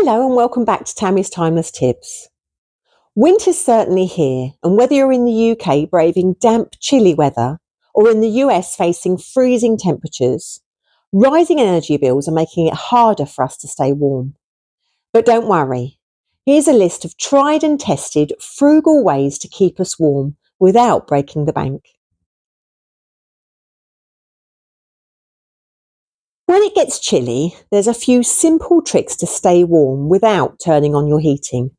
Hello and welcome back to Tammy's Timeless Tips. Winter's certainly here, and whether you're in the UK braving damp, chilly weather or in the US facing freezing temperatures, rising energy bills are making it harder for us to stay warm. But don't worry, here's a list of tried and tested frugal ways to keep us warm without breaking the bank. When it gets chilly, there's a few simple tricks to stay warm without turning on your heating.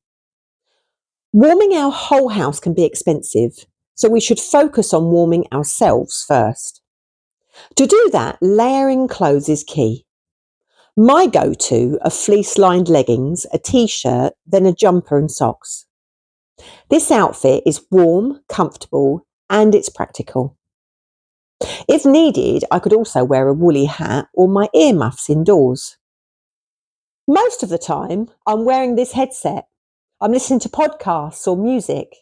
Warming our whole house can be expensive, so we should focus on warming ourselves first. To do that, layering clothes is key. My go-to are fleece-lined leggings, a t-shirt, then a jumper and socks. This outfit is warm, comfortable, and it's practical. If needed, I could also wear a woolly hat or my earmuffs indoors. Most of the time, I'm wearing this headset. I'm listening to podcasts or music,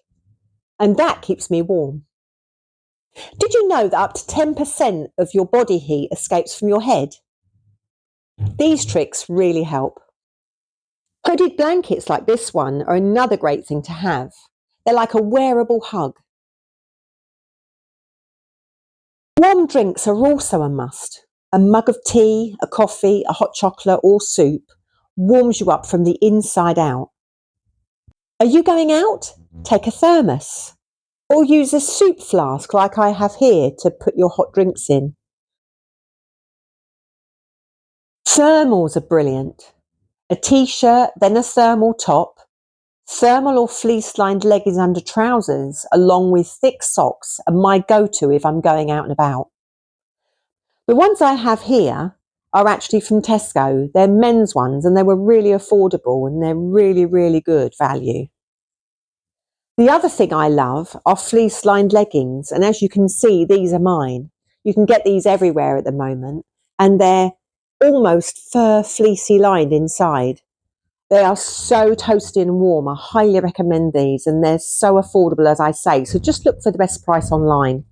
and that keeps me warm. Did you know that up to 10% of your body heat escapes from your head? These tricks really help. Hooded blankets like this one are another great thing to have. They're like a wearable hug. Warm drinks are also a must. A mug of tea, a coffee, a hot chocolate or soup warms you up from the inside out. Are you going out? Take a thermos. Or use a soup flask like I have here to put your hot drinks in. Thermals are brilliant. A t-shirt, then a thermal top, thermal or fleece-lined leggings under trousers, along with thick socks are my go-to if I'm going out and about. The ones I have here are actually from Tesco. They're men's ones and they were really affordable and they're really, really good value. The other thing I love are fleece-lined leggings, and as you can see, these are mine. You can get these everywhere at the moment, and they're almost fur fleecy lined inside. They are so toasty and warm. I highly recommend these, and they're so affordable, as I say. So just look for the best price online.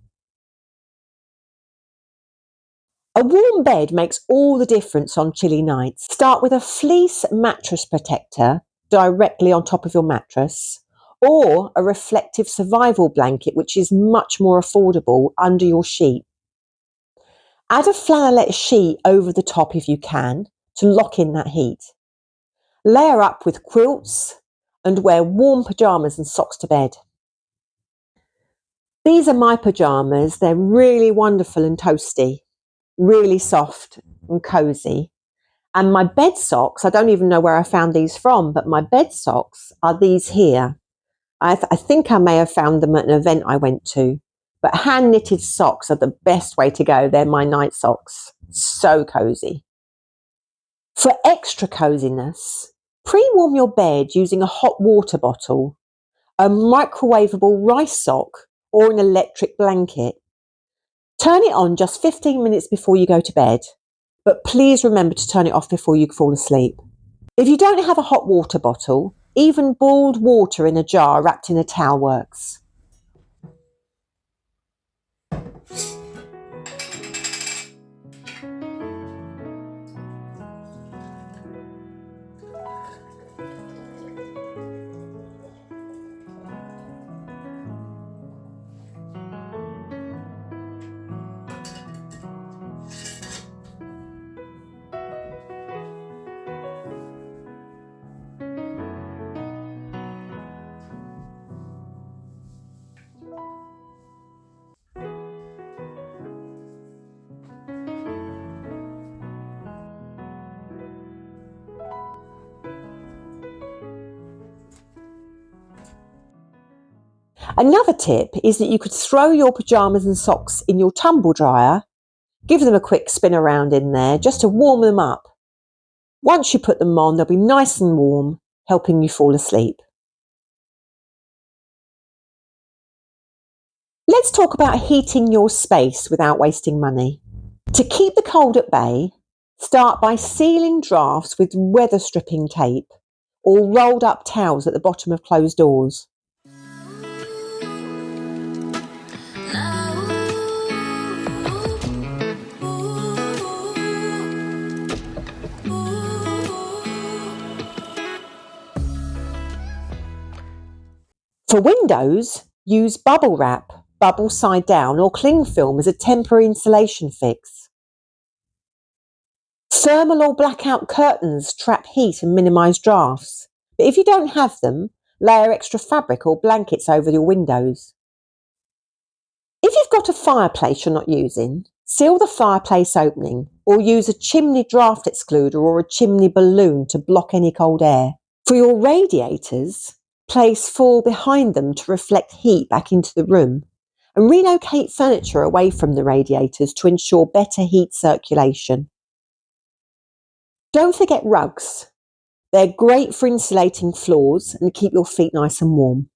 A warm bed makes all the difference on chilly nights. Start with a fleece mattress protector directly on top of your mattress, or a reflective survival blanket, which is much more affordable, under your sheet. Add a flannelette sheet over the top if you can to lock in that heat. Layer up with quilts and wear warm pyjamas and socks to bed. These are my pyjamas. They're really wonderful and toasty, really soft and cosy. And my bed socks, I don't even know where I found these from, but my bed socks are these here. I think I may have found them at an event I went to, but hand knitted socks are the best way to go. They're my night socks. So cozy. For extra coziness, pre-warm your bed using a hot water bottle, a microwavable rice sock, or an electric blanket. Turn it on just 15 minutes before you go to bed, but please remember to turn it off before you fall asleep. If you don't have a hot water bottle, even boiled water in a jar wrapped in a towel works. Another tip is that you could throw your pyjamas and socks in your tumble dryer, give them a quick spin around in there just to warm them up. Once you put them on, they'll be nice and warm, helping you fall asleep. Let's talk about heating your space without wasting money. To keep the cold at bay, start by sealing drafts with weather stripping tape or rolled up towels at the bottom of closed doors. For windows, use bubble wrap, bubble side down or cling film as a temporary insulation fix. Thermal or blackout curtains trap heat and minimise drafts, but if you don't have them, layer extra fabric or blankets over your windows. If you've got a fireplace you're not using, seal the fireplace opening or use a chimney draft excluder or a chimney balloon to block any cold air. For your radiators, place foil behind them to reflect heat back into the room and relocate furniture away from the radiators to ensure better heat circulation. Don't forget rugs. They're great for insulating floors and keep your feet nice and warm.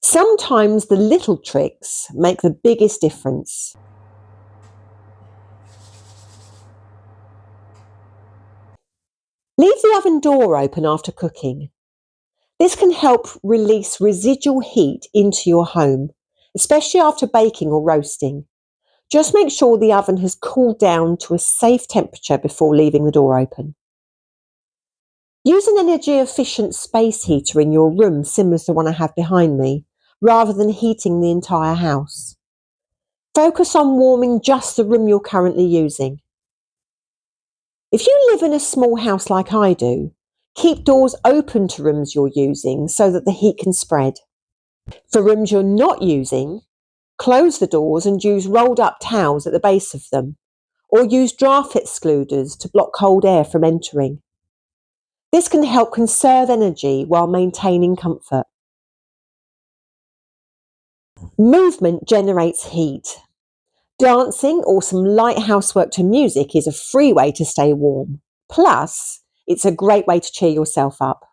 Sometimes the little tricks make the biggest difference. Leave the oven door open after cooking. This can help release residual heat into your home, especially after baking or roasting. Just make sure the oven has cooled down to a safe temperature before leaving the door open. Use an energy-efficient space heater in your room similar to the one I have behind me, rather than heating the entire house. Focus on warming just the room you're currently using. If you live in a small house like I do, keep doors open to rooms you're using so that the heat can spread. For rooms you're not using, close the doors and use rolled up towels at the base of them, or use draft excluders to block cold air from entering. This can help conserve energy while maintaining comfort. Movement generates heat. Dancing or some light housework to music is a free way to stay warm. Plus, it's a great way to cheer yourself up.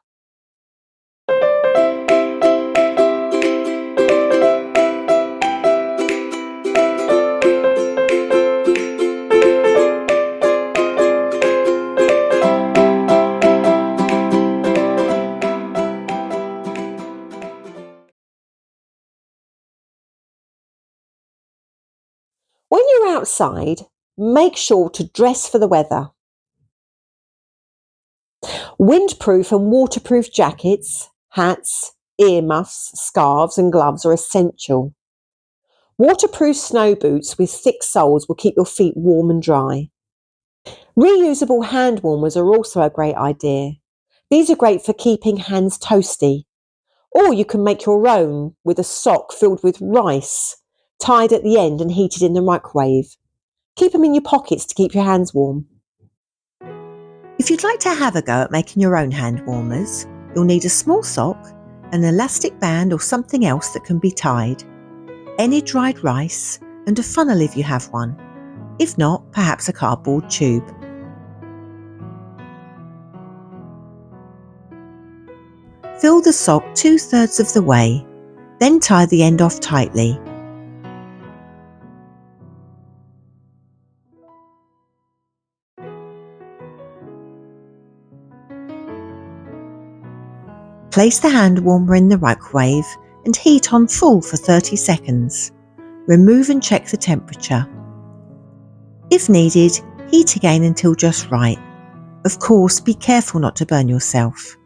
When you're outside, make sure to dress for the weather. Windproof and waterproof jackets, hats, earmuffs, scarves and gloves are essential. Waterproof snow boots with thick soles will keep your feet warm and dry. Reusable hand warmers are also a great idea. These are great for keeping hands toasty. Or you can make your own with a sock filled with rice, tied at the end and heated in the microwave. Keep them in your pockets to keep your hands warm. If you'd like to have a go at making your own hand warmers, you'll need a small sock, an elastic band or something else that can be tied, any dried rice, and a funnel if you have one. If not, perhaps a cardboard tube. Fill the sock 2/3 of the way, then tie the end off tightly. Place the hand warmer in the microwave and heat on full for 30 seconds. Remove and check the temperature. If needed, heat again until just right. Of course, be careful not to burn yourself.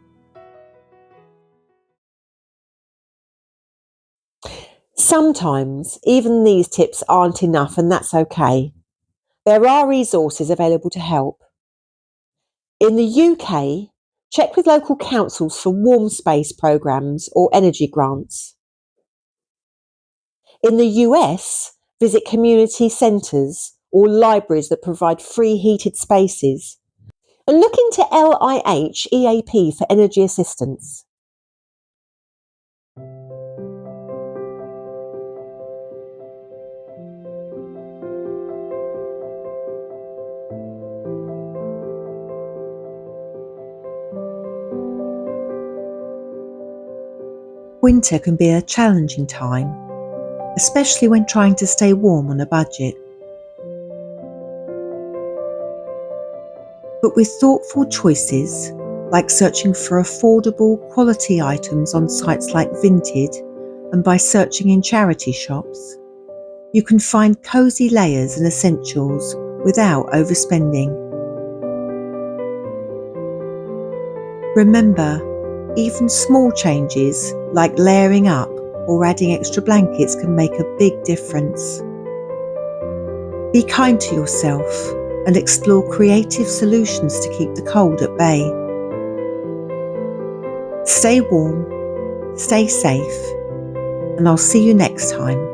Sometimes even these tips aren't enough, and that's okay. There are resources available to help. In the UK, check with local councils for warm space programmes or energy grants. In the US, visit community centres or libraries that provide free heated spaces. And look into LiHEAP for energy assistance. Winter can be a challenging time, especially when trying to stay warm on a budget. But with thoughtful choices, like searching for affordable, quality items on sites like Vinted and by searching in charity shops, you can find cosy layers and essentials without overspending. Remember, Even small changes like layering up or adding extra blankets can make a big difference. Be kind to yourself and explore creative solutions to keep the cold at bay. Stay warm, stay safe, and I'll see you next time.